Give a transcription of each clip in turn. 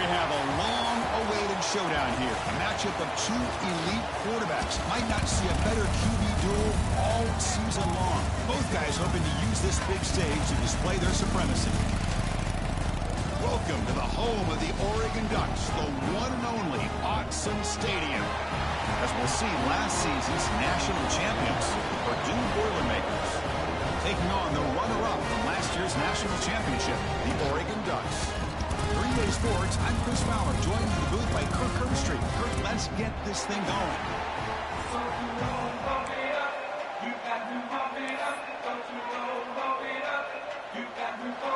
we have a long-awaited showdown here. A matchup of two elite quarterbacks. Might not see a better QB duel all season long. Both guys hoping to use this big stage to display their supremacy. Welcome to the home of the Oregon Ducks, the one and only Autzen Stadium. As we'll see, last season's national champions, Purdue Boilermakers, taking on the runner-up from last year's national championship, the Oregon Ducks. 3-Day Sports, I'm Chris Fowler, joined in the booth by Kirk Herbstreit. Kirk, let's get this thing going.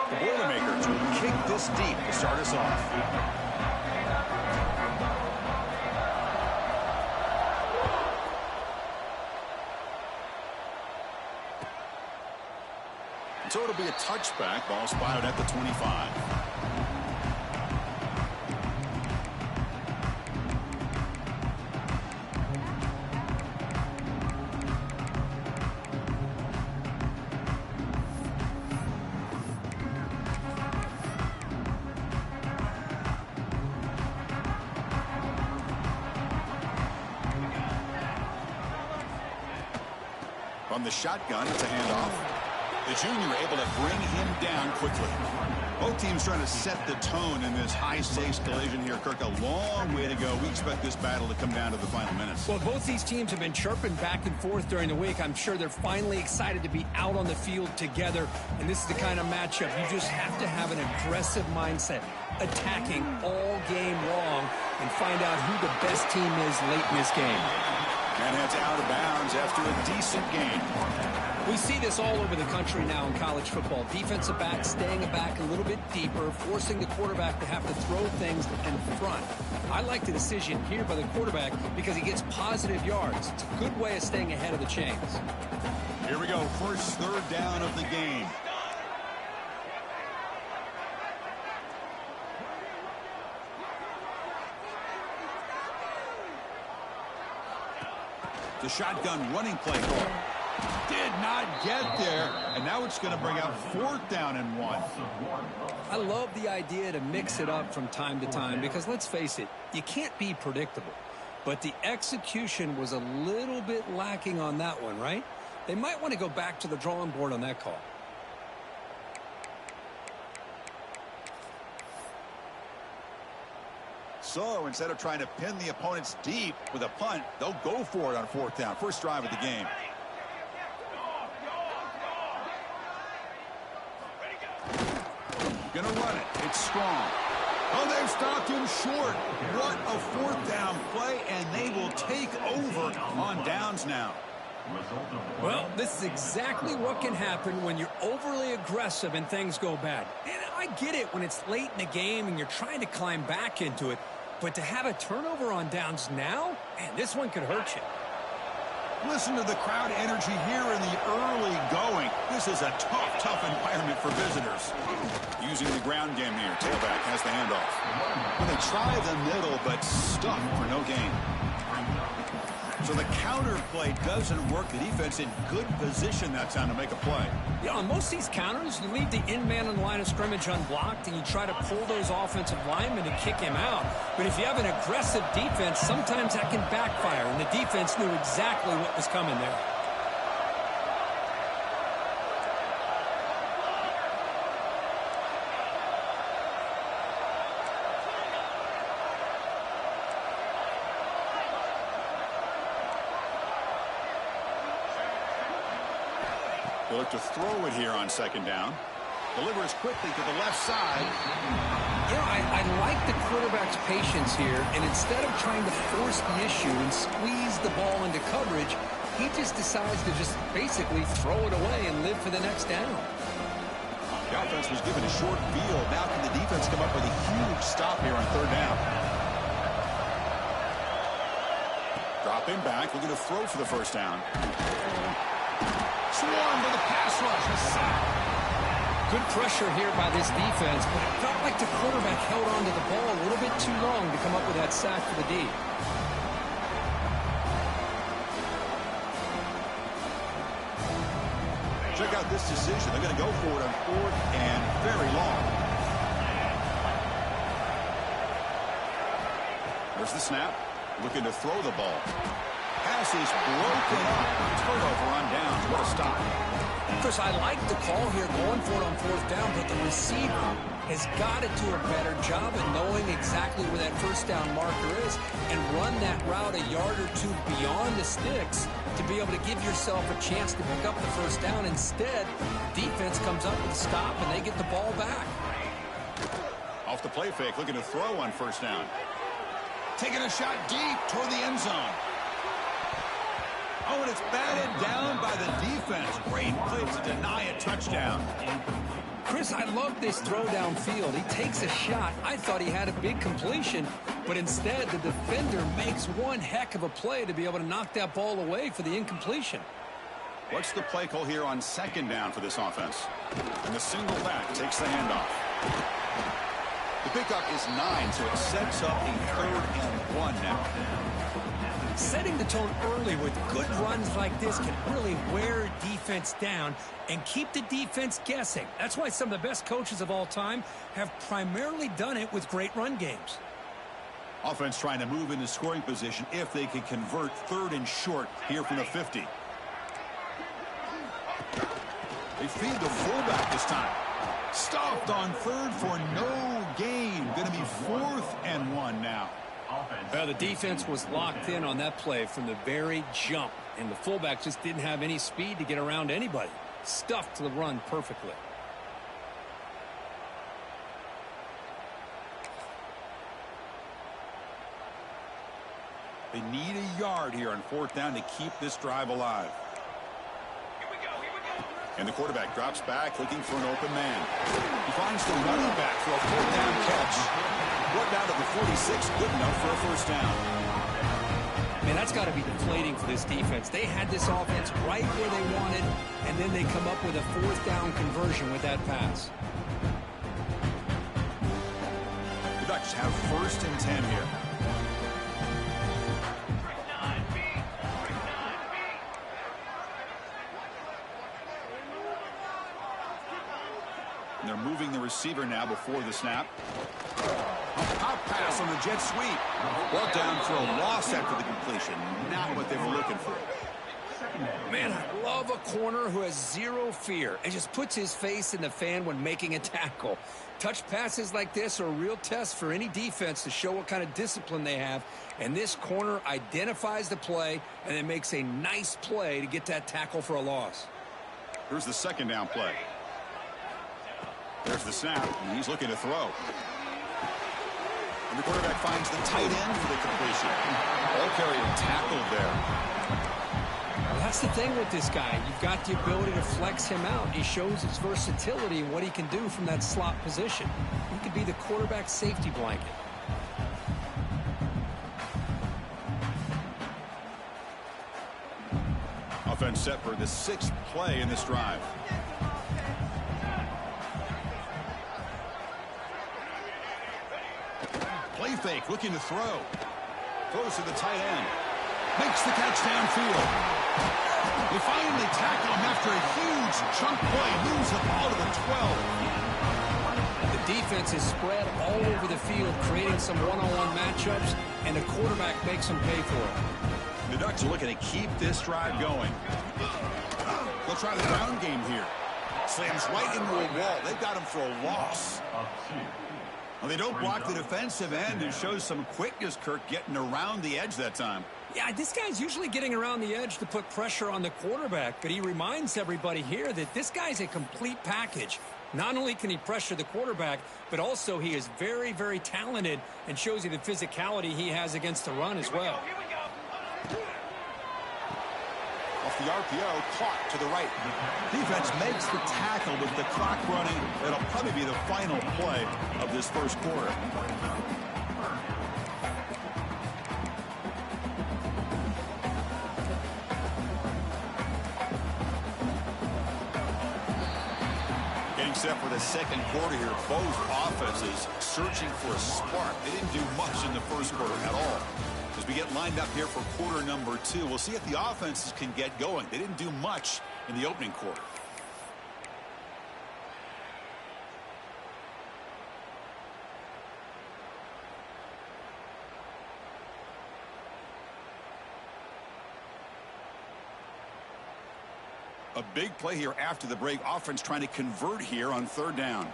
The Boilermakers will kick this deep to start us off. So it'll be a touchback. Ball spotted at the 25. From the shotgun, it's a handoff. The junior able to bring him down quickly. Both teams trying to set the tone in this high-stakes collision here. Kirk, a long way to go. We expect this battle to come down to the final minutes. Well, both these teams have been chirping back and forth during the week. I'm sure they're finally excited to be out on the field together. And this is the kind of matchup you just have to have an aggressive mindset, attacking all game long, and find out who the best team is late in this game. And it's out of bounds after a decent gain. We see this all over the country now in college football. Defensive backs staying back a little bit deeper, forcing the quarterback to have to throw things in front. I like the decision here by the quarterback because he gets positive yards. It's a good way of staying ahead of the chains. Here we go, first third down of the game. The shotgun running play call. Did not get there, and now it's going to bring out fourth down and 1. I love the idea to mix it up from time to time because, let's face it, you can't be predictable. But the execution was a little bit lacking on that one, right? They might want to go back to the drawing board on that call. So instead of trying to pin the opponents deep with a punt, they'll go for it on fourth down. First drive of the game. Gonna run it. It's strong. Oh, they've stopped him short. What a fourth down play, and they will take over on downs now. Well, this is exactly what can happen when you're overly aggressive and things go bad. And I get it when it's late in the game and you're trying to climb back into it. But to have a turnover on downs now, man, this one could hurt you. Listen to the crowd energy here in the early going. This is a tough environment for visitors. Using the ground game here. Tailback has the handoff. Well, they try the middle, but stuck for no gain. So the counter play doesn't work. The defense in good position that time to make a play. Yeah, on most of these counters, you leave the in-man on the line of scrimmage unblocked, and you try to pull those offensive linemen to kick him out. But if you have an aggressive defense, sometimes that can backfire, and the defense knew exactly what was coming there. They'll look to throw it here on second down. Delivers quickly to the left side. You know, I like the quarterback's patience here, and instead of trying to force the issue and squeeze the ball into coverage, he just decides to just basically throw it away and live for the next down. The offense was given a short field. Now can the defense come up with a huge stop here on third down? Drop him back, looking to throw for the first down. Swarm with a pass rush, a sack. Good pressure here by this defense, but it felt like the quarterback held on to the ball a little bit too long to come up with that sack for the D. Check out this decision. They're going to go for it on fourth and very long. There's the snap. Looking to throw the ball. Pass is broken up. Turnover on downs. What a stop. Chris, I like the call here going for it on 4th down, but the receiver has got to do a better job of knowing exactly where that first down marker is and run that route a yard or two beyond the sticks to be able to give yourself a chance to pick up the first down. Instead, defense comes up with a stop, and they get the ball back. Off the play fake, looking to throw on 1st down. Taking a shot deep toward the end zone. Oh, and it's batted down by the defense. Great play to deny a touchdown. Chris, I love this throw downfield. He takes a shot. I thought he had a big completion, but instead the defender makes one heck of a play to be able to knock that ball away for the incompletion. What's the play call here on 2nd down for this offense? And the single back takes the handoff. The pickup is 9, so it sets up a 3rd and 1 now. Setting the tone early with good runs like this can really wear defense down and keep the defense guessing. That's why some of the best coaches of all time have primarily done it with great run games. Offense trying to move into scoring position if they can convert 3rd and short here from the 50. They feed the fullback this time. Stopped on 3rd for no gain. Going to be 4th and 1 now. Well, the defense was locked in on that play from the very jump, and the fullback just didn't have any speed to get around anybody. Stuffed the run perfectly. They need a yard here on 4th down to keep this drive alive. And the quarterback drops back, looking for an open man. He finds the running back for a 4th down catch. Brought down to the 46, good enough for a 1st down. Man, that's got to be deflating for this defense. They had this offense right where they wanted, and then they come up with a 4th down conversion with that pass. The Ducks have 1st and 10 here. And they're moving the receiver now before the snap. A pop pass on the jet sweep. Brought down for a loss after the completion. Not what they were looking for. Man, I love a corner who has zero fear and just puts his face in the fan when making a tackle. Touch passes like this are a real test for any defense to show what kind of discipline they have. And this corner identifies the play and then makes a nice play to get that tackle for a loss. Here's the 2nd down play. There's the snap, and he's looking to throw. And the quarterback finds the tight end for the completion. Ball carrier tackled there. Well, that's the thing with this guy. You've got the ability to flex him out. He shows his versatility and what he can do from that slot position. He could be the quarterback safety blanket. Offense set for the 6th play in this drive. Play fake, looking to throw. Throws to the tight end. Makes the catch downfield. They finally tackle him after a huge chunk play. Moves the ball to the 12. The defense is spread all over the field, creating some one-on-one matchups, and the quarterback makes them pay for it. The Ducks are looking to keep this drive going. They'll try the ground game here. Slams right into a wall. They've got him for a loss. Well, they don't block the defensive end and shows some quickness, Kirk, getting around the edge that time. Yeah, this guy's usually getting around the edge to put pressure on the quarterback, but he reminds everybody here that this guy's a complete package. Not only can he pressure the quarterback, but also he is very, very talented and shows you the physicality he has against the run as well. Off the RPO, clock to the right. Defense makes the tackle with the clock running. It'll probably be the final play of this first quarter. Getting set for the second quarter here. Both offenses searching for a spark. They didn't do much in the first quarter at all. As we get lined up here for quarter number 2, we'll see if the offenses can get going. They didn't do much in the opening quarter. A big play here after the break. Offense trying to convert here on third down.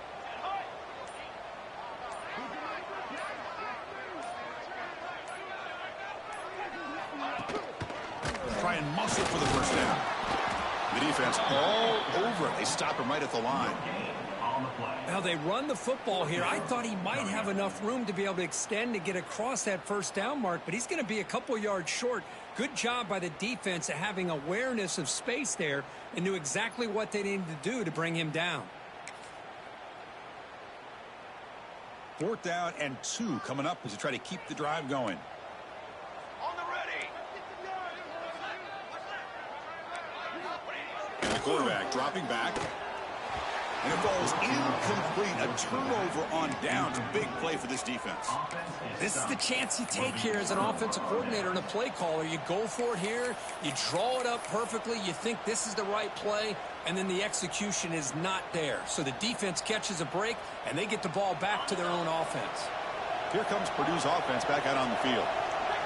Try and muscle for the first down. The defense all over it. They stop him right at the line. Now they run the football here. I thought he might have enough room to be able to extend and get across that first down mark, but he's going to be a couple yards short. Good job by the defense at having awareness of space there and knew exactly what they needed to do to bring him down. 4th down and 2 coming up as they try to keep the drive going. And the quarterback dropping back. And it falls incomplete. A turnover on downs. Big play for this defense. This is the chance you take here as an offensive coordinator and a play caller. You go for it here. You draw it up perfectly. You think this is the right play, and then the execution is not there. So the defense catches a break, and they get the ball back to their own offense. Here comes Purdue's offense back out on the field.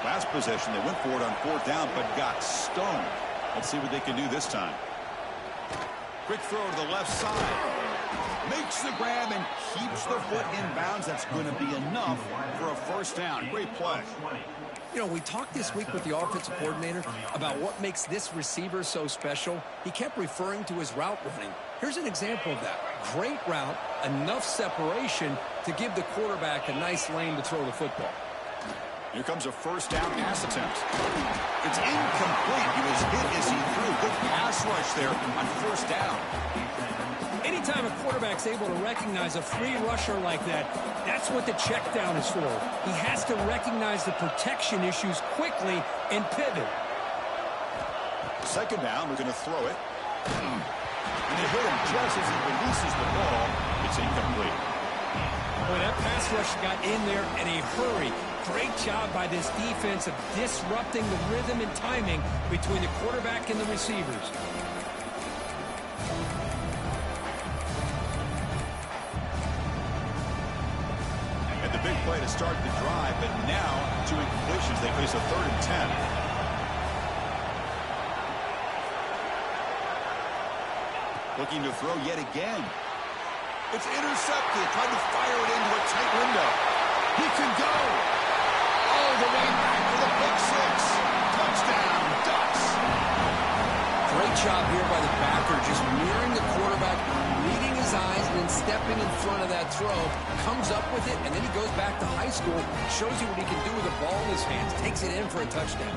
Last possession, they went for it on 4th down, but got stoned. Let's see what they can do this time. Quick throw to the left side. Makes the grab and keeps the foot in bounds. That's going to be enough for a first down. Great play. You know, we talked this week with the offensive coordinator about what makes this receiver so special. He kept referring to his route running. Here's an example of that. Great route, enough separation to give the quarterback a nice lane to throw the football. Here comes a first down pass attempt. It's incomplete. He was hit as he threw. Good pass rush there on first down. Anytime a quarterback's able to recognize a free rusher like that, that's what the check down is for. He has to recognize the protection issues quickly and pivot. 2nd down, we're going to throw it. And they hit him just as he releases the ball. It's incomplete. Boy, that pass rush got in there in a hurry. Great job by this defense of disrupting the rhythm and timing between the quarterback and the receivers. And the big play to start the drive, but now 2 incompletions. They face a 3rd and 10. Looking to throw yet again. It's intercepted. Tried to fire it into a tight window. He can go. All the way back for the pick 6. Touchdown, Ducks. Great job here by the backer, just mirroring the quarterback, reading his eyes, and then stepping in front of that throw. Comes up with it, and then he goes back to high school. Shows you what he can do with the ball in his hands. Takes it in for a touchdown.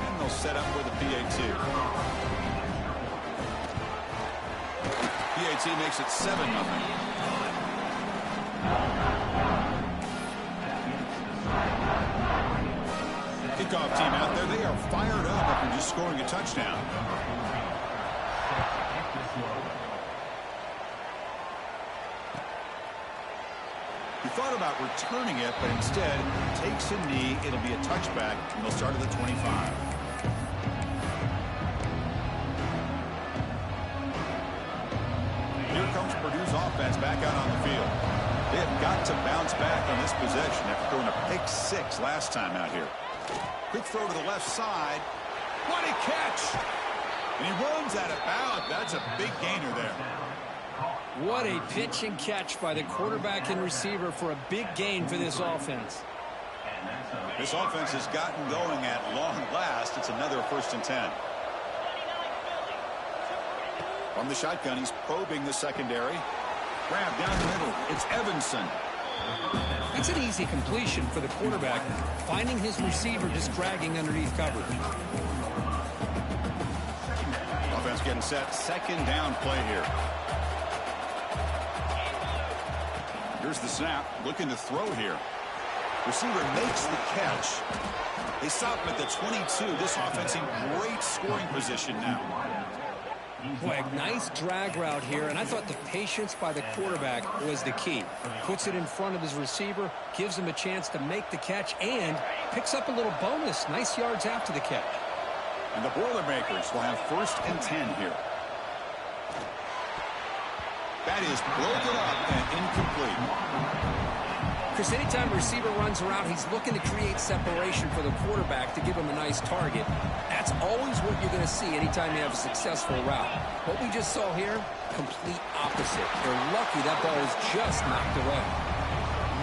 And they'll set up for the PAT. PAT makes it 7-0. Kickoff team out there. They are fired up after just scoring a touchdown. He thought about returning it, but instead takes a knee. It'll be a touchback, and they'll start at the 25. Here comes Purdue's offense back out on the field. They have got to bounce back on this possession after throwing a pick 6 last time out here. Quick throw to the left side. What a catch! And he runs out of bounds. That's a big gainer there. What a pitch and catch by the quarterback and receiver for a big gain for this offense. This offense has gotten going at long last. It's another 1st and 10. From the shotgun, he's probing the secondary. Grab down the middle. It's Evanson. That's an easy completion for the quarterback, finding his receiver just dragging underneath coverage. Offense getting set. 2nd down play here. Here's the snap. Looking to throw here. Receiver makes the catch. They stop him at the 22. This offense in great scoring position now. Boy, a nice drag route here, and I thought the patience by the quarterback was the key. Puts it in front of his receiver, gives him a chance to make the catch, and picks up a little bonus. Nice yards after the catch. And the Boilermakers will have 1st and 10 here. That is broken up and incomplete. Because anytime a receiver runs around, he's looking to create separation for the quarterback to give him a nice target. That's always what you're going to see anytime you have a successful route. What we just saw here, complete opposite. They're lucky that ball was just knocked away.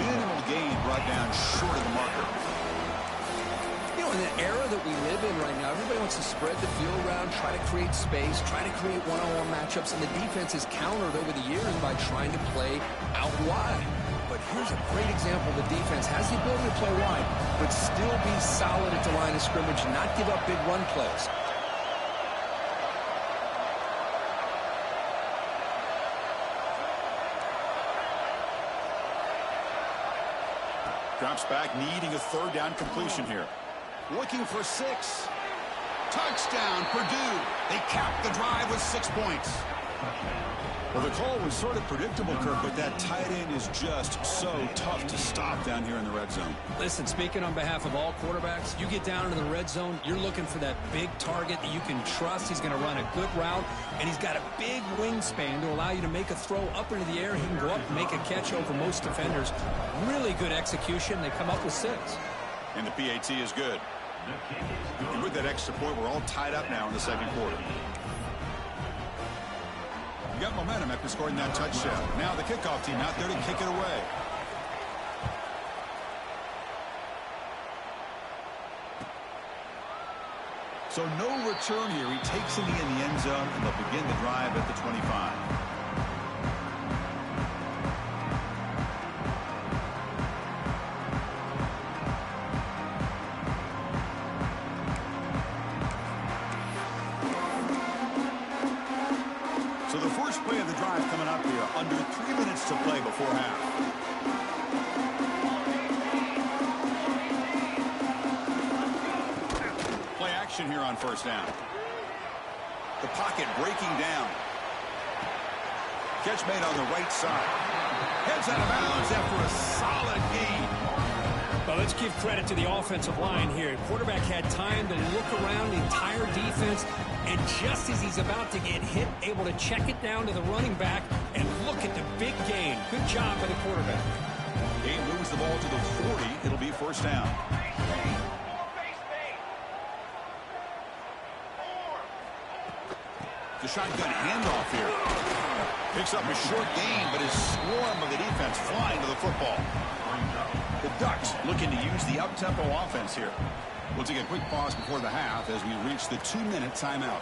Minimal gain brought down short of the marker. You know, in the era that we live in right now, everybody wants to spread the field around, try to create space, try to create one-on-one matchups, and the defense has countered over the years by trying to play out wide. But here's a great example. The defense has the ability to play wide, but still be solid at the line of scrimmage and not give up big run plays. Drops back, needing a third down completion here. Looking for 6. Touchdown, Purdue. They capped the drive with 6 points. Well, the call was sort of predictable, Kirk, but that tight end is just so tough to stop down here in the red zone. Listen, speaking on behalf of all quarterbacks, you get down into the red zone, you're looking for that big target that you can trust. He's going to run a good route, and he's got a big wingspan to allow you to make a throw up into the air. He can go up and make a catch over most defenders. Really good execution. They come up with 6. And the PAT is good. And with that extra point, we're all tied up now in the second quarter. You got momentum after scoring that touchdown. Now the kickoff team out there to kick it away. So no return here. He takes it in the end zone, and they'll begin the drive at the 25. So the first play of the drive coming up here, under 3 minutes to play before half. Play action here on first down. The pocket breaking down. Catch made on the right side. Heads out of bounds after a solid gain. Well, let's give credit to the offensive line here. Quarterback had time to look around the entire defense, and just as he's about to get hit, able to check it down to the running back, and look at the big gain. Good job by the quarterback. He moves the ball to the 40. It'll be first down. The shotgun handoff here. Picks up a short gain, but his swarm of the defense flying to the football. The Ducks looking to use the up-tempo offense here. We'll take a quick pause before the half as we reach the 2-minute timeout.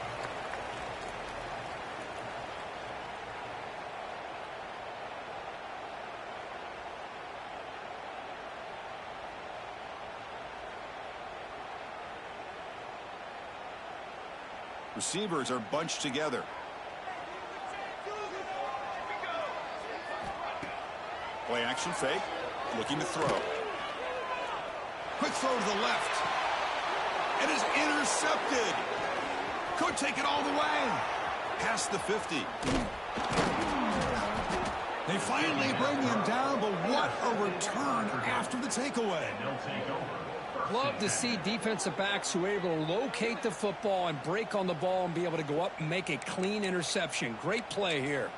Receivers are bunched together. Play action fake. Looking to throw. Quick throw to the left. It is intercepted. Could take it all the way. Past the 50. They finally bring him down, but what a return after the takeaway. Love to see defensive backs who are able to locate the football and break on the ball and be able to go up and make a clean interception. Great play here.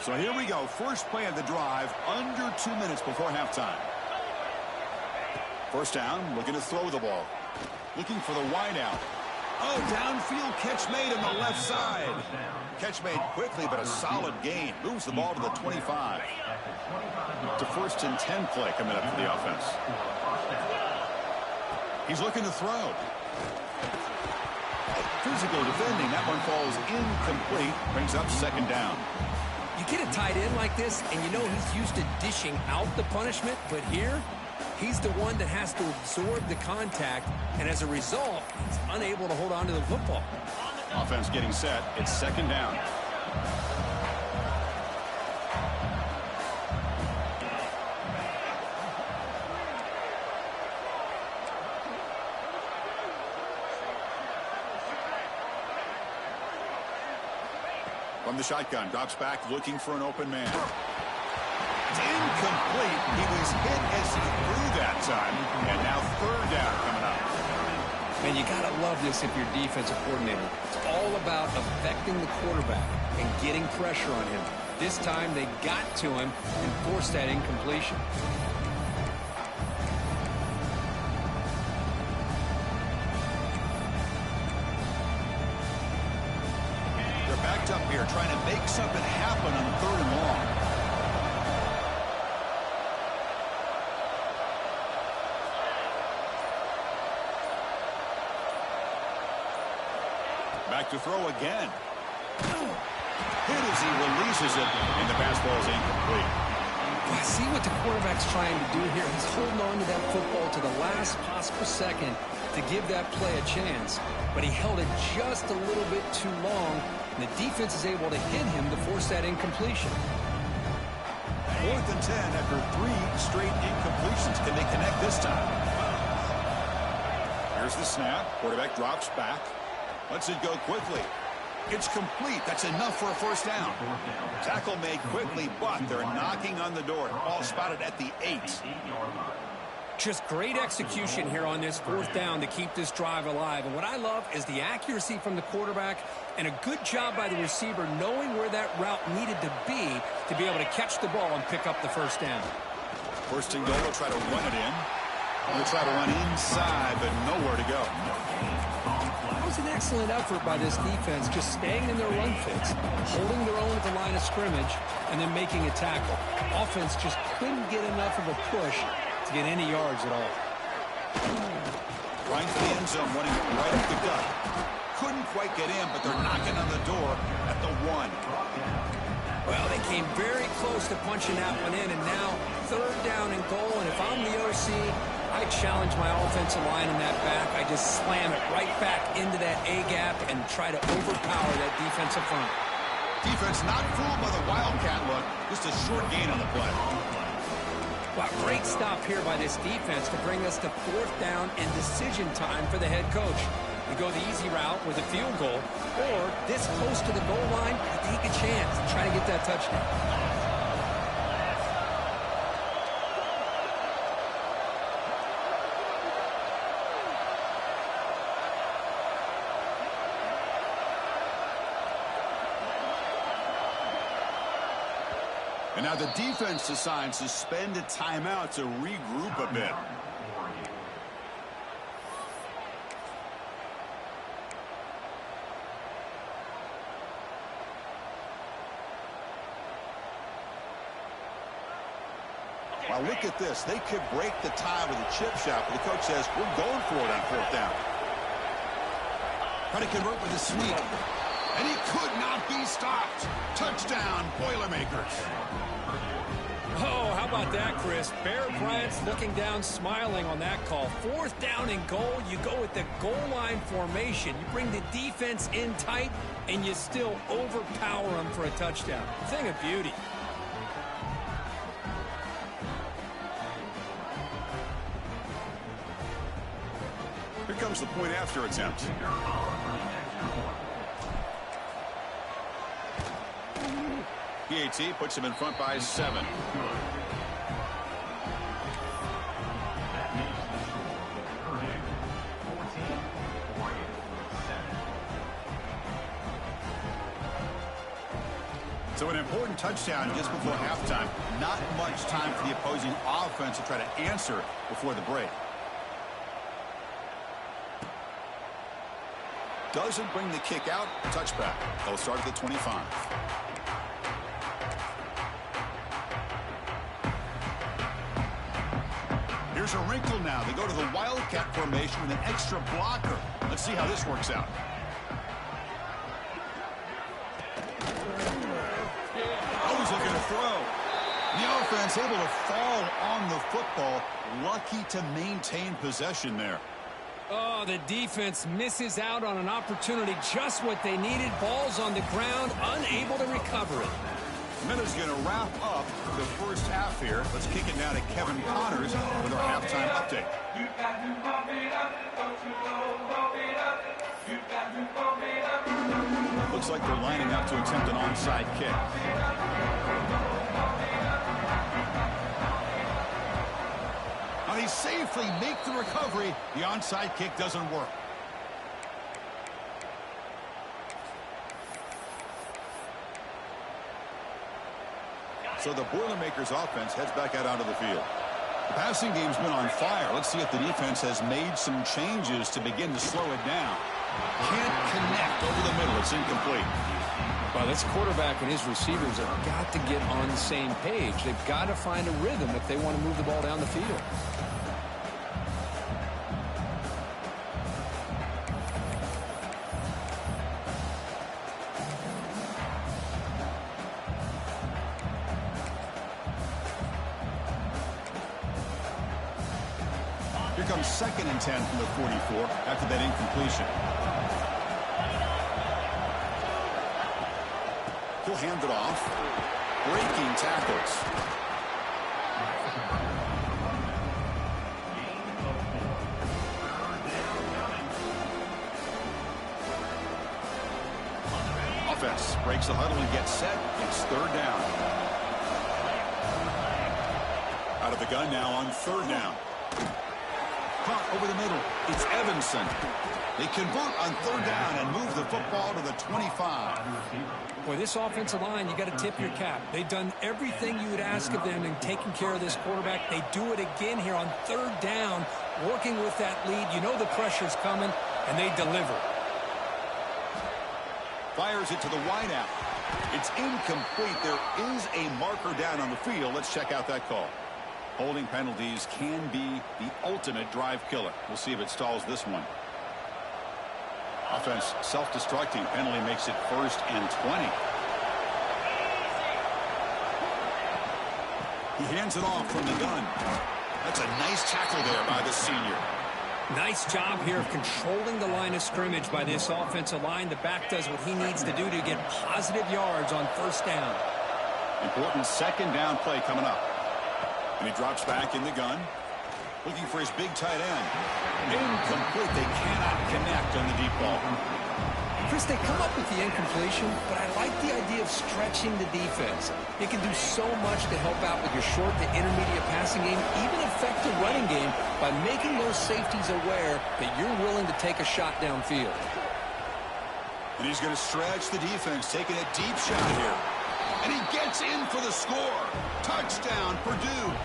So here we go. First play of the drive, under 2 minutes before halftime. First down, looking to throw the ball. Looking for the wide out. Oh, downfield catch made on the left side. Catch made quickly, but a solid gain. Moves the ball to the 25. To first and 10 play coming up for the offense. He's looking to throw. Physical defending. That one falls incomplete. Brings up second down. You get a tight end like this, and you know he's used to dishing out the punishment, but here, he's the one that has to absorb the contact, and as a result, he's unable to hold on to the football. Offense getting set. It's second down. From the shotgun, drops back, looking for an open man. It's incomplete. He was hit as he threw that time, and now third down coming up. Man, you got to love this if you're defensive coordinator. It's all about affecting the quarterback and getting pressure on him. This time they got to him and forced that incompletion. They're backed up here trying to make something happen on 3rd and long. Back to throw again. Hit as he releases it, and the pass ball is incomplete. I see what the quarterback's trying to do here. He's holding on to that football to the last possible second to give that play a chance. But he held it just a little bit too long, and the defense is able to hit him to force that incompletion. 4th and 10 after 3 straight incompletions. Can they connect this time? Here's the snap. Quarterback drops back. Lets it go quickly. It's complete. That's enough for a first down. Tackle made quickly, but they're knocking on the door. Ball spotted at the 8. Just great execution here on this 4th down to keep this drive alive. And what I love is the accuracy from the quarterback and a good job by the receiver knowing where that route needed to be able to catch the ball and pick up the first down. 1st and goal, they'll try to run it in. They'll try to run inside, but nowhere to go. That was an excellent effort by this defense, just staying in their run fits, holding their own at the line of scrimmage, and then making a tackle. Offense just couldn't get enough of a push to get any yards at all. Right for the end zone, running right up the gut. Couldn't quite get in, but they're knocking on the door at the 1. Well, they came very close to punching that one in, and now 3rd down and goal, and if I'm the OC, I challenge my offensive line in that back. I just slam it right back into that A-gap and try to overpower that defensive front. Defense not fooled by the Wildcat look. Just a short gain on the play. Wow, great stop here by this defense to bring us to 4th down and decision time for the head coach. We go the easy route with a field goal, or this close to the goal line, take a chance and try to get that touchdown. And now the defense decides to spend a timeout to regroup a bit. Wow, look at this. They could break the tie with a chip shot, but the coach says, we're going for it on 4th down. Trying to convert with a sweep. And he could not be stopped. Touchdown, Boilermakers. Oh, how about that, Chris? Bear Bryant's looking down, smiling on that call. 4th down and goal. You go with the goal line formation. You bring the defense in tight, and you still overpower them for a touchdown. Thing of beauty. Here comes the point after attempt. PAT puts him in front by 7. So an important touchdown just before halftime. Not much time for the opposing offense to try to answer before the break. Doesn't bring the kick out. Touchback. They'll start at the 25. Here's a wrinkle now. They go to the Wildcat formation with an extra blocker. Let's see how this works out. Oh, he's looking to throw. The offense able to fall on the football. Lucky to maintain possession there. Oh, the defense misses out on an opportunity. Just what they needed. Ball's on the ground, unable to recover it. Minutes going to wrap up the first half here. Let's kick it now to Kevin Connors with our halftime update. Looks like they're lining up to attempt an onside kick. Now they safely make the recovery. The onside kick doesn't work. So the Boilermakers offense heads back out onto the field. The passing game's been on fire. Let's see if the defense has made some changes to begin to slow it down. Can't connect over the middle. It's incomplete. Well, this quarterback and his receivers have got to get on the same page. They've got to find a rhythm if they want to move the ball down the field. Here comes 2nd and 10 from the 44 after that incompletion. He'll hand it off. Breaking tackles. Offense breaks the huddle and gets set. It's 3rd down. Out of the gun now on 3rd down. Caught over the middle. It's Evanson. They convert on 3rd down and move the football to the 25. Boy, this offensive line, you got to tip your cap. They've done everything you would ask of them in taking care of this quarterback. They do it again here on 3rd down, working with that lead. You know the pressure's coming, and they deliver. Fires it to the wideout. It's incomplete. There is a marker down on the field. Let's check out that call. Holding penalties can be the ultimate drive killer. We'll see if it stalls this one. Offense self-destructing. Penalty makes it 1st and 20. He hands it off from the gun. That's a nice tackle there by the senior. Nice job here of controlling the line of scrimmage by this offensive line. The back does what he needs to do to get positive yards on 1st down. Important 2nd down play coming up. And he drops back in the gun. Looking for his big tight end. Incomplete. They cannot connect on the deep ball. Chris, they come up with the incompletion, but I like the idea of stretching the defense. It can do so much to help out with your short to intermediate passing game, even affect the running game by making those safeties aware that you're willing to take a shot downfield. And he's going to stretch the defense, taking a deep shot here. And he gets in for the score. Touchdown, Purdue.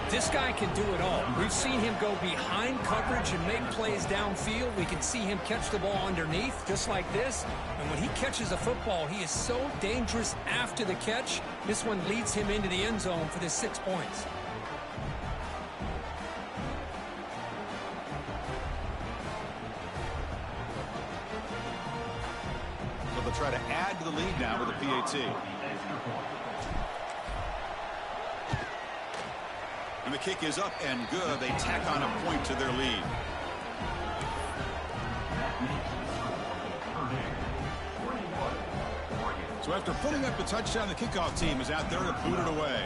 This guy can do it all. We've seen him go behind coverage and make plays downfield. We can see him catch the ball underneath, just like this. And when he catches a football, he is so dangerous after the catch. This one leads him into the end zone for the 6 points. So they'll try to add to the lead now with a PAT. And the kick is up and good. They tack on a point to their lead. So after putting up a touchdown, the kickoff team is out there to boot it away.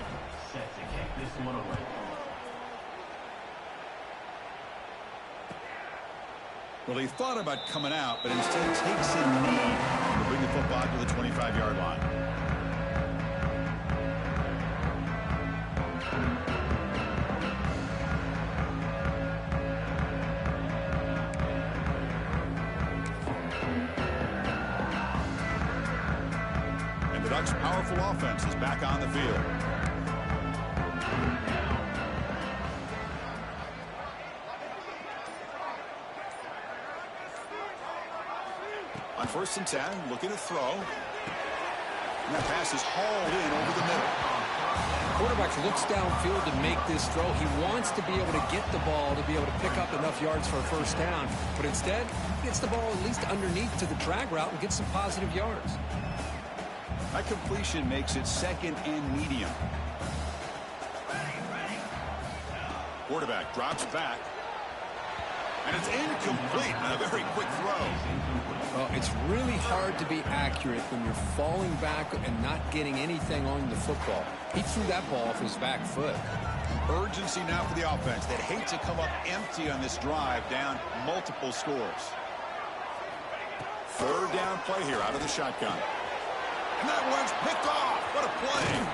Well, he thought about coming out, but instead takes a knee to bring the football to the 25-yard line. The Ducks' powerful offense is back on the field. On 1st and 10, looking to throw. And that pass is hauled in over the middle. The quarterback looks downfield to make this throw. He wants to be able to get the ball to be able to pick up enough yards for a 1st down. But instead, he gets the ball at least underneath to the drag route and gets some positive yards. That completion makes it 2nd and medium. Quarterback drops back. And it's incomplete on a very quick throw. Well, it's really hard to be accurate when you're falling back and not getting anything on the football. He threw that ball off his back foot. Urgency now for the offense. They'd hate to come up empty on this drive, down multiple scores. 3rd down play here out of the shotgun. And that one's picked off. What a play.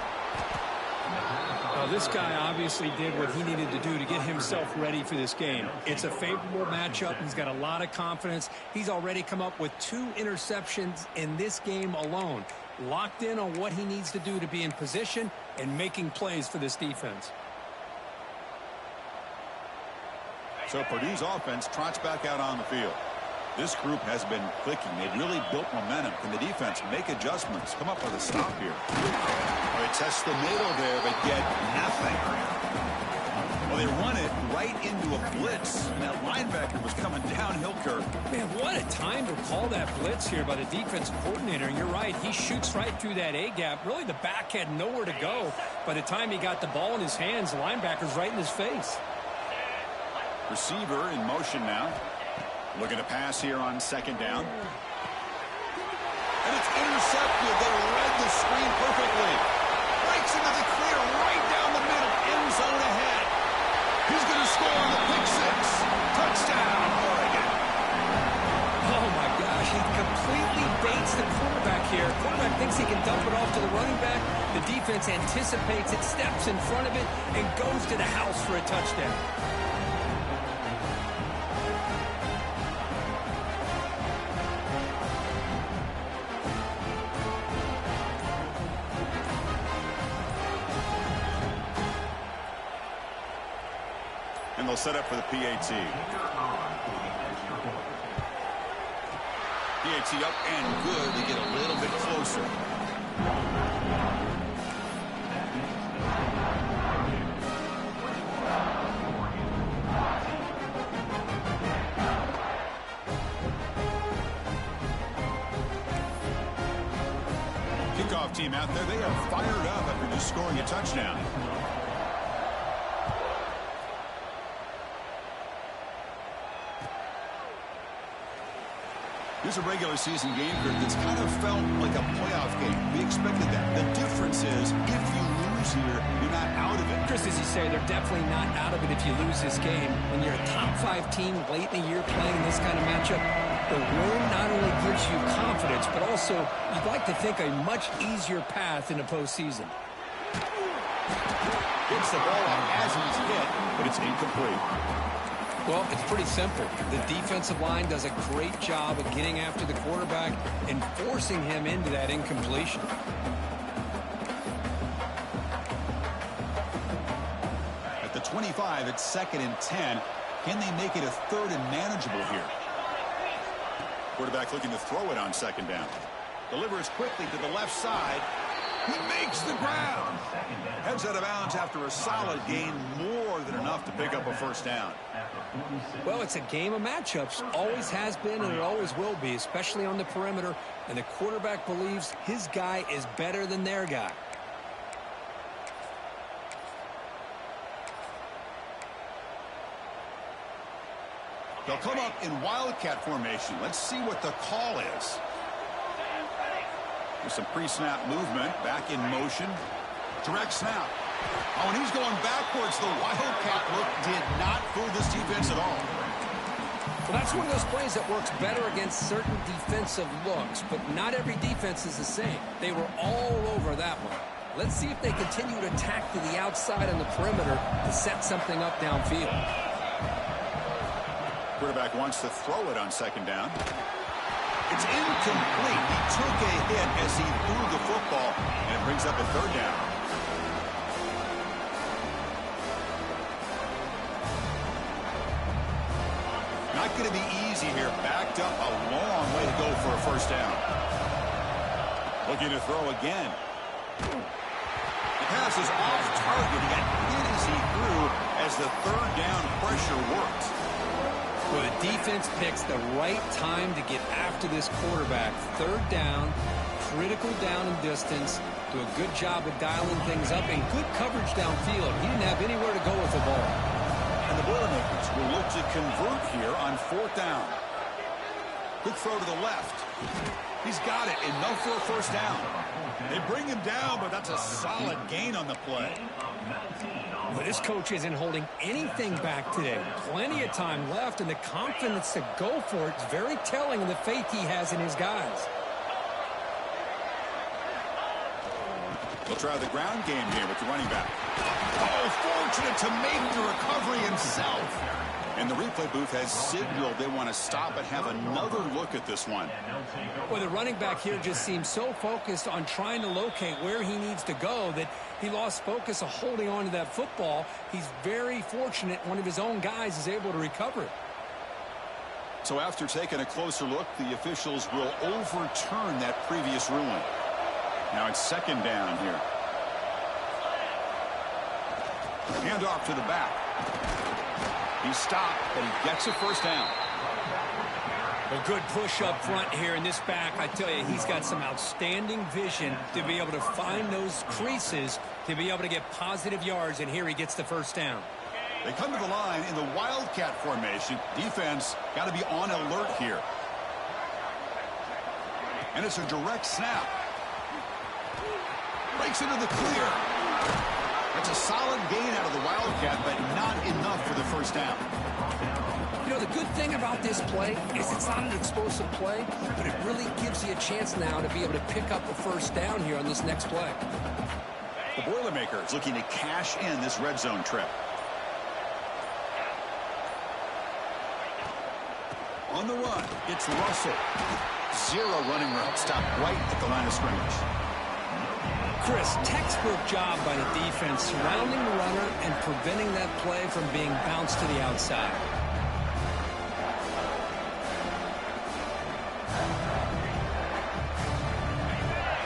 Well, this guy obviously did what he needed to do to get himself ready for this game. It's a favorable matchup. He's got a lot of confidence. He's already come up with 2 interceptions in this game alone. locked in on what he needs to do to be in position and making plays for this defense. So Purdue's offense trots back out on the field. This group has been clicking. They've really built momentum. Can the defense make adjustments? Come up with a stop here. They test the middle there, but get nothing. Well, they run it right into a blitz. And that linebacker was coming downhill, Kirk. Man, what a time to call that blitz here by the defense coordinator. And you're right, he shoots right through that A-gap. Really, the back had nowhere to go. By the time he got the ball in his hands, the linebacker's right in his face. Receiver in motion now. Looking to pass here on second down. And it's intercepted. They read the screen perfectly. Breaks into the clear right down the middle. End zone ahead. He's going to score on the pick six. Touchdown, Oregon. Oh, my gosh. He completely baits the quarterback here. Quarterback thinks he can dump it off to the running back. The defense anticipates it, steps in front of it, and goes to the house for a touchdown. And they'll set up for the PAT. PAT up and good to get a little bit closer. Kickoff team out there, they are fired up after just scoring a touchdown. This is a regular season game that's kind of felt like a playoff game. We expected that. The difference is if you lose here, you're not out of it. Just as you say, they're definitely not out of it if you lose this game. When you're a top-5 team late in the year playing in this kind of matchup, the win not only gives you confidence, but also you'd like to think a much easier path in the postseason. Gets the ball out as he's hit, but it's incomplete. Well, it's pretty simple. The defensive line does a great job of getting after the quarterback and forcing him into that incompletion. At the 25, it's 2nd and 10. Can they make it a 3rd and manageable here? Quarterback looking to throw it on 2nd down. Delivers quickly to the left side. He makes the ground. Heads out of bounds after a solid gain, more than enough to pick up a 1st down. Well, it's a game of matchups. Always has been and it always will be, especially on the perimeter. And the quarterback believes his guy is better than their guy. They'll come up in Wildcat formation. Let's see what the call is. There's some pre-snap movement, back in motion. Direct snap. Oh, and he's going backwards. The Wildcat look did not fool this defense at all. Well, that's one of those plays that works better against certain defensive looks, but not every defense is the same. They were all over that one. Let's see if they continue to attack to the outside on the perimeter to set something up downfield. Quarterback wants to throw it on 2nd down. It's incomplete. He took a hit as he threw the football, and it brings up a 3rd down. Not going to be easy here. Backed up a long way to go for a 1st down. Looking to throw again. The pass is off target. He got hit as he threw as the 3rd down pressure worked. Well, the defense picks the right time to get after this quarterback. 3rd down, critical down and distance. Do a good job of dialing things up and good coverage downfield. He didn't have anywhere to go with the ball. And the Boilermakers will look to convert here on 4th down. Quick throw to the left. He's got it, enough for a 1st down. They bring him down, but that's a solid gain on the play. But this coach isn't holding anything back today. Plenty of time left, and the confidence to go for it is very telling of the faith he has in his guys. He'll try the ground game here with the running back. Oh, fortunate to make the recovery himself. And the replay booth has signaled they want to stop and have another look at this one. Well, the running back here just seems so focused on trying to locate where he needs to go that he lost focus of holding on to that football. He's very fortunate one of his own guys is able to recover it. So after taking a closer look, the officials will overturn that previous ruling. Now it's second down here. Hand off to the back. He stopped, but he gets a first down. A good push up front here in this back. I tell you, he's got some outstanding vision to be able to find those creases, to be able to get positive yards, and here he gets the first down. They come to the line in the Wildcat formation. Defense got to be on alert here. And it's a direct snap. Breaks into the clear. That's a solid gain out of the Wildcat, but not enough for the first down. You know, the good thing about this play is it's not an explosive play, but it really gives you a chance now to be able to pick up a first down here on this next play. The Boilermakers looking to cash in this red zone trip. On the run, it's Russell. Zero running room. Stopped right at the line of scrimmage. Chris, textbook job by the defense surrounding the runner and preventing that play from being bounced to the outside.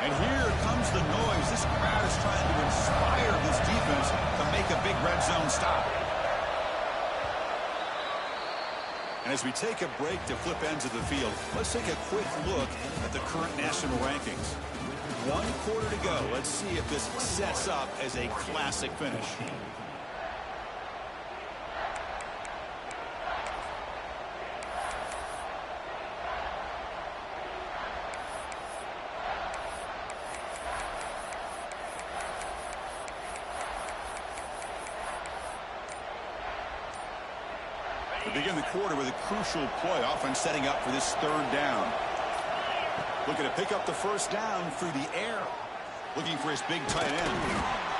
And here comes the noise. This crowd is trying to inspire this defense to make a big red zone stop. And as we take a break to flip ends of the field, let's take a quick look at the current national rankings. 1 quarter to go. Let's see if this sets up as a classic finish. We begin the quarter with a crucial play, offense setting up for this third down. Looking to pick up the first down through the air. Looking for his big tight end.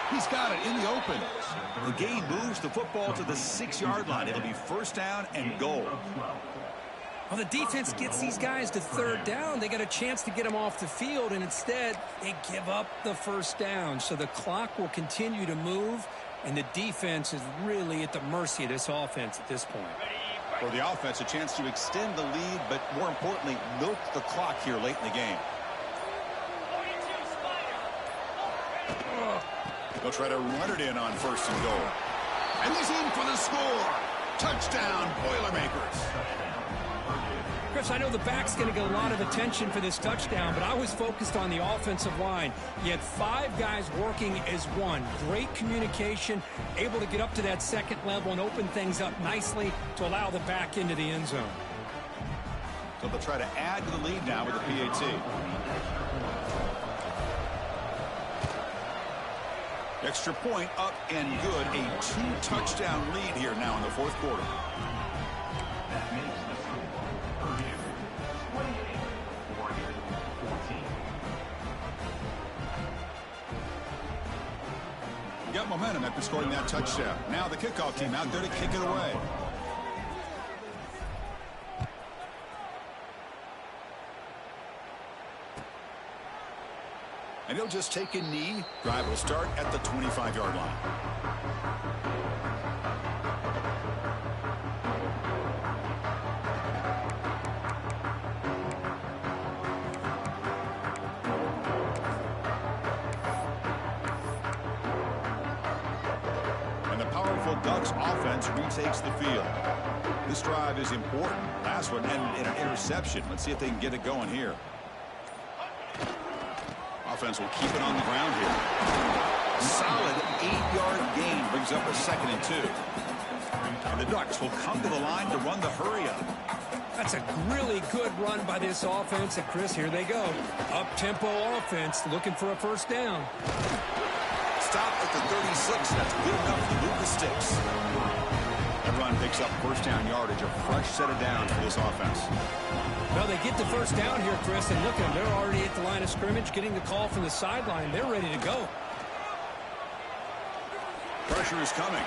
He's got it in the open. The gain moves the football to the 6-yard line. It'll be first down and goal. Well, the defense gets these guys to third down. They got a chance to get them off the field, and instead they give up the first down. So the clock will continue to move, and the defense is really at the mercy of this offense at this point. For the offense, a chance to extend the lead, but more importantly, milk the clock here late in the game. They'll try to run it in on first and goal. And he's in for the score. Touchdown, Boilermakers. Chris, I know the back's going to get a lot of attention for this touchdown, but I was focused on the offensive line. You had 5 guys working as one. Great communication, able to get up to that second level and open things up nicely to allow the back into the end zone. So they'll try to add to the lead now with the PAT. Extra point up and good. A 2-touchdown lead here now in the fourth quarter. Got momentum after scoring that touchdown. Now the kickoff team out there to kick it away. And he'll just take a knee. Drive will start at the 25-yard line. And the powerful Ducks offense retakes the field. This drive is important. Last one ended in an interception. Let's see if they can get it going here. Offense will keep it on the ground here. Solid 8-yard gain brings up a 2nd and 2. And the Ducks will come to the line to run the hurry-up. That's a really good run by this offense. And Chris, here they go. Up-tempo offense looking for a first down. Stop at the 36. That's good enough to move the sticks. That run picks up first down yardage. A fresh set of downs for this offense. Well, they get the first down here, Chris, and look at them. They're already at the line of scrimmage, getting the call from the sideline. They're ready to go. Pressure is coming.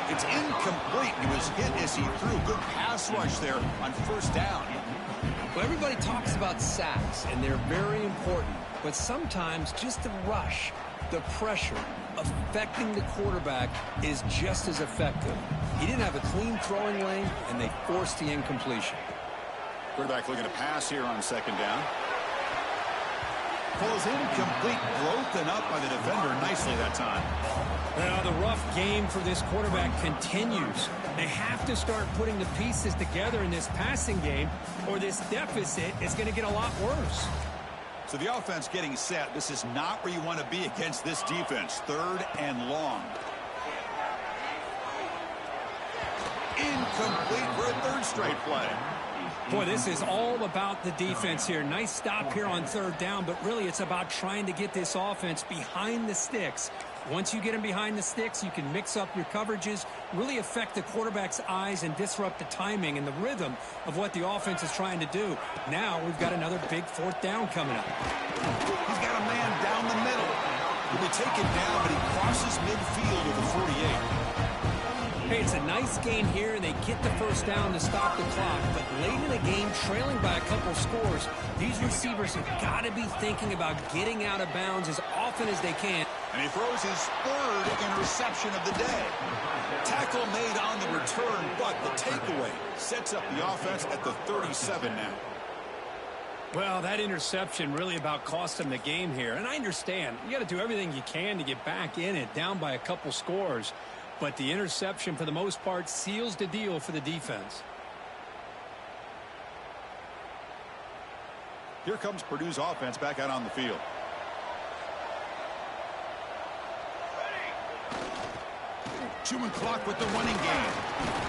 It's incomplete. He was hit as he threw. Good pass rush there on first down. Well, everybody talks about sacks, and they're very important. But sometimes just the rush, the pressure, affecting the quarterback is just as effective. He didn't have a clean throwing lane, and they forced the incompletion. Quarterback looking to pass here on second down. Falls incomplete, broken up by the defender nicely that time. Well, the rough game for this quarterback continues. They have to start putting the pieces together in this passing game, or this deficit is going to get a lot worse. So the offense getting set. This is not where you want to be against this defense. Third and long. Incomplete for a third straight play. Boy, this is all about the defense here. Nice stop here on third down, but really it's about trying to get this offense behind the sticks. Once you get them behind the sticks, you can mix up your coverages, really affect the quarterback's eyes and disrupt the timing and the rhythm of what the offense is trying to do. Now we've got another big fourth down coming up. He's got a man down the middle. He'll be taken down, but he crosses midfield with a 48. Hey, it's a nice gain here, and they get the first down to stop the clock. But late in the game, trailing by a couple scores, these receivers have got to be thinking about getting out of bounds as often as they can. And he throws his third interception of the day. Tackle made on the return, but the takeaway sets up the offense at the 37 now. Well, that interception really about cost them the game here. And I understand, you got to do everything you can to get back in it, down by a couple scores. But the interception, for the most part, seals the deal for the defense. Here comes Purdue's offense back out on the field. Chewing clock with the running game.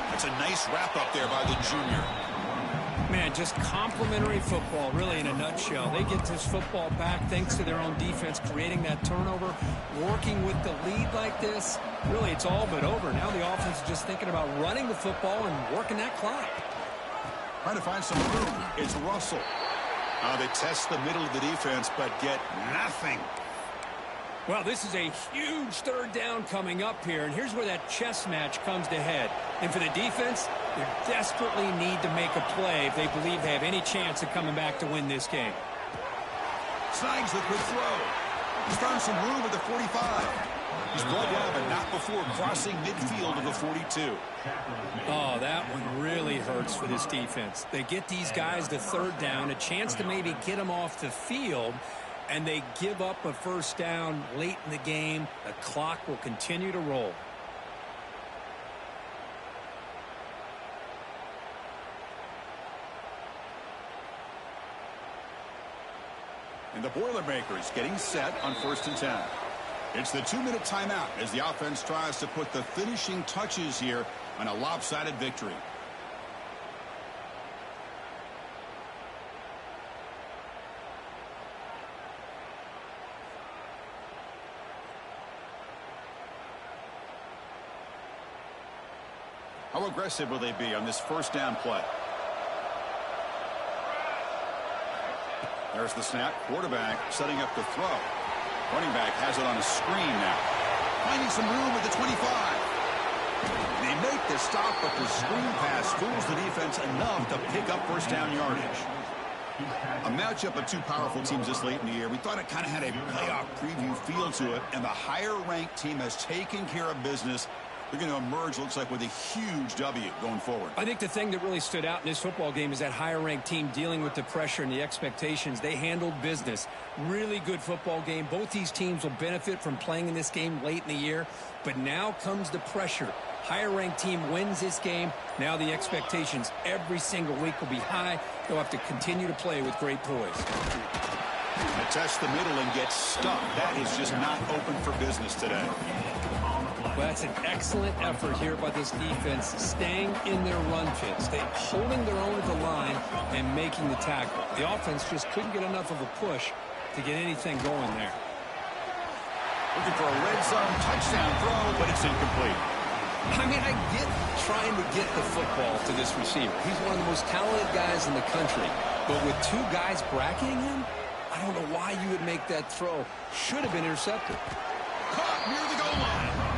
That's a nice wrap-up there by the junior. Man, just complimentary football, really, in a nutshell. They get this football back thanks to their own defense, creating that turnover, working with the lead like this. Really, it's all but over. Now the offense is just thinking about running the football and working that clock. Trying to find some room. It's Russell. They test the middle of the defense, but get nothing. Well, this is a huge third down coming up here, and here's where that chess match comes to head. And for the defense, they desperately need to make a play if they believe they have any chance of coming back to win this game. Snags the quick throw. He's found some room at the 45. He's brought down, but not before crossing midfield of the 42. Oh, that one really hurts for this defense. They get these guys the third down, a chance to maybe get them off the field, and they give up a first down late in the game. The clock will continue to roll. And the Boilermakers getting set on 1st and 10. It's the 2-minute timeout as the offense tries to put the finishing touches here on a lopsided victory. How aggressive will they be on this first down play? There's the snap. Quarterback setting up the throw. Running back has it on a screen now. Finding some room at the 25. They make the stop, but the screen pass fools the defense enough to pick up first down yardage. A matchup of two powerful teams this late in the year. We thought it kind of had a playoff preview feel to it, and the higher-ranked team has taken care of business. They're going to emerge, looks like, with a huge W going forward. I think the thing that really stood out in this football game is that higher-ranked team dealing with the pressure and the expectations. They handled business. Really good football game. Both these teams will benefit from playing in this game late in the year. But now comes the pressure. Higher-ranked team wins this game. Now the expectations every single week will be high. They'll have to continue to play with great poise. They test the middle and get stuck. That is just not open for business today. Well, that's an excellent effort here by this defense, staying in their run fits. They're holding their own at the line and making the tackle. The offense just couldn't get enough of a push to get anything going there. Looking for a red zone touchdown throw, but it's incomplete. I mean, I get trying to get the football to this receiver. He's one of the most talented guys in the country. But with two guys bracketing him, I don't know why you would make that throw. Should have been intercepted. Caught near the goal line.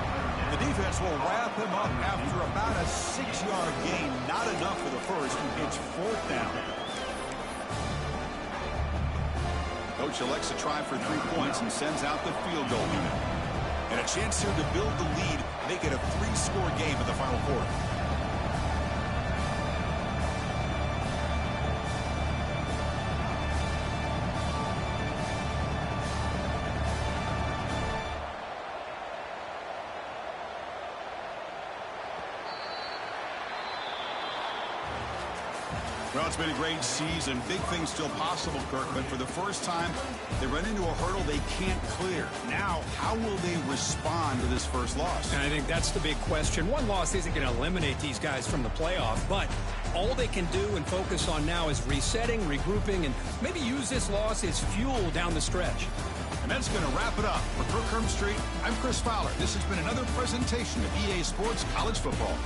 The defense will wrap him up after about a 6-yard gain. Not enough for the first. It's 4th down. Coach elects to try for 3 points and sends out the field goal unit. And a chance here to build the lead, make it a 3-score game in the final quarter. Well, it's been a great season. Big things still possible, Kirk, but for the first time, they run into a hurdle they can't clear. Now, how will they respond to this first loss? And I think that's the big question. One loss isn't going to eliminate these guys from the playoff, but all they can do and focus on now is resetting, regrouping, and maybe use this loss as fuel down the stretch. And that's going to wrap it up. For Kirk Street, I'm Chris Fowler. This has been another presentation of EA Sports College Football.